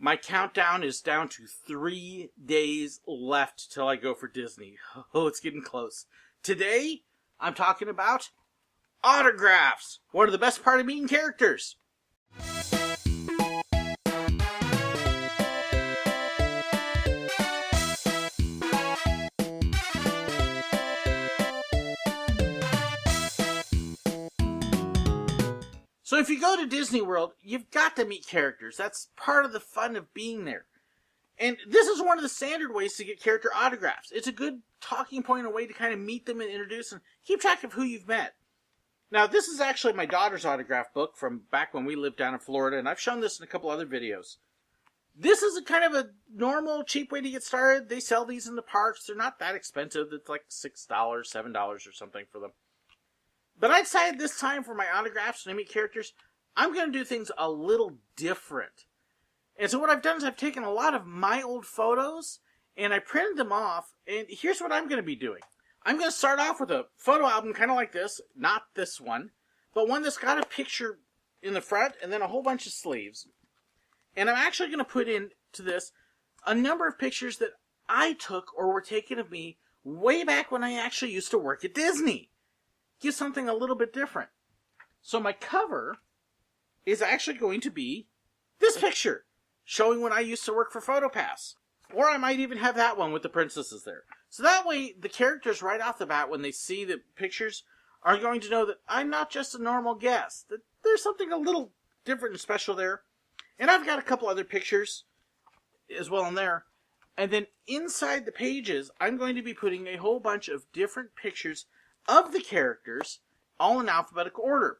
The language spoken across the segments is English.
My countdown is down to 3 days left till I go for Disney. Oh, it's getting close. Today, I'm talking about autographs. One of the best part of meeting characters. So if you go to Disney World, you've got to meet characters. That's part of the fun of being there. And this is one of the standard ways to get character autographs. It's a good talking point, a way to kind of meet them and introduce and keep track of who you've met. Now, this is actually my daughter's autograph book from back when we lived down in Florida, and I've shown this in a couple other videos. This is a kind of a normal, cheap way to get started. They sell these in the parks. They're not that expensive. It's like $6, $7 or something for them. But I decided this time for my autographs and I meet characters, I'm going to do things a little different. And so what I've done is I've taken a lot of my old photos and I printed them off. And here's what I'm going to be doing. I'm going to start off with a photo album kind of like this. Not this one, but one that's got a picture in the front and then a whole bunch of sleeves. And I'm actually going to put into this a number of pictures that I took or were taken of me way back when I actually used to work at Disney. Give something a little bit different. So my cover is actually going to be this picture, showing when I used to work for PhotoPass. Or I might even have that one with the princesses there. So that way, the characters right off the bat, when they see the pictures, are going to know that I'm not just a normal guest. That there's something a little different and special there. And I've got a couple other pictures as well in there. And then inside the pages, I'm going to be putting a whole bunch of different pictures of the characters, all in alphabetical order.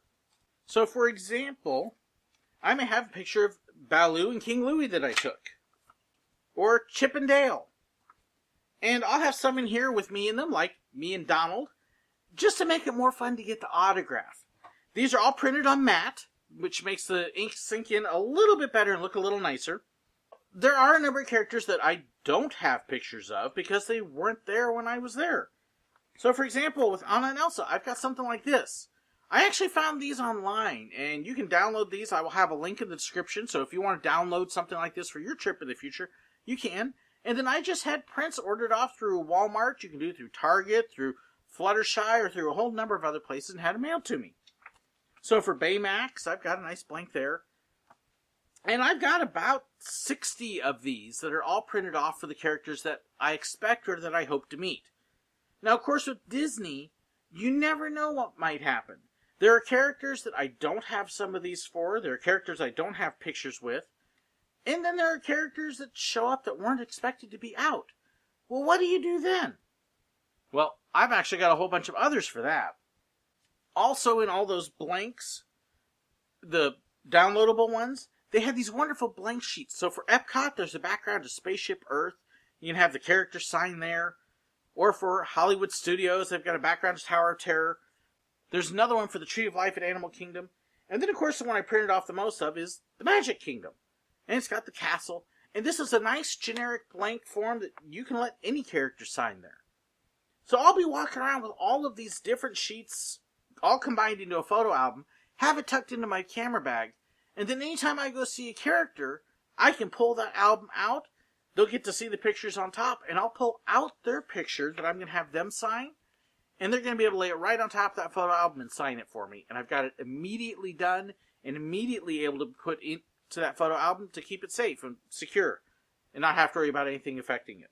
So, for example, I may have a picture of Baloo and King Louie that I took. Or Chip and Dale. And I'll have some in here with me in them, like me and Donald, just to make it more fun to get the autograph. These are all printed on matte, which makes the ink sink in a little bit better and look a little nicer. There are a number of characters that I don't have pictures of because they weren't there when I was there. So, for example, with Anna and Elsa, I've got something like this. I actually found these online, and you can download these. I will have a link in the description, so if you want to download something like this for your trip in the future, you can. And then I just had prints ordered off through Walmart. You can do it through Target, through Fluttershy, or through a whole number of other places, and had them mailed to me. So for Baymax, I've got a nice blank there. And I've got about 60 of these that are all printed off for the characters that I expect or that I hope to meet. Now, of course, with Disney, you never know what might happen. There are characters that I don't have some of these for. There are characters I don't have pictures with. And then there are characters that show up that weren't expected to be out. Well, what do you do then? Well, I've actually got a whole bunch of others for that. Also, in all those blanks, the downloadable ones, they have these wonderful blank sheets. So for Epcot, there's a background to Spaceship Earth. You can have the character sign there. Or for Hollywood Studios, they've got a background to Tower of Terror. There's another one for the Tree of Life at Animal Kingdom. And then, of course, the one I printed off the most of is the Magic Kingdom. And it's got the castle. And this is a nice generic blank form that you can let any character sign there. So I'll be walking around with all of these different sheets, all combined into a photo album, have it tucked into my camera bag, and then anytime I go see a character, I can pull that album out. They'll get to see the pictures on top, and I'll pull out their picture that I'm going to have them sign, and they're going to be able to lay it right on top of that photo album and sign it for me. And I've got it immediately done and immediately able to put into that photo album to keep it safe and secure and not have to worry about anything affecting it.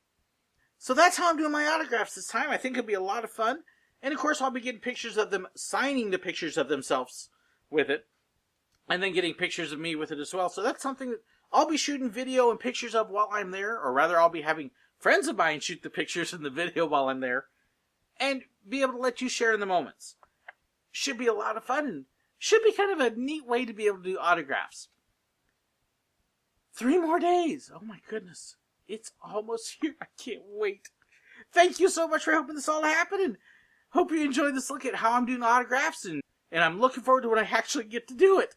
So that's how I'm doing my autographs this time. I think it'll be a lot of fun. And, of course, I'll be getting pictures of them signing the pictures of themselves with it, and then getting pictures of me with it as well. So that's something that I'll be shooting video and pictures of while I'm there, or rather I'll be having friends of mine shoot the pictures and the video while I'm there, and be able to let you share in the moments. Should be a lot of fun, and should be kind of a neat way to be able to do autographs. 3 more days. Oh my goodness. It's almost here. I can't wait. Thank you so much for helping this all happen, and hope you enjoyed this look at how I'm doing autographs, and I'm looking forward to when I actually get to do it.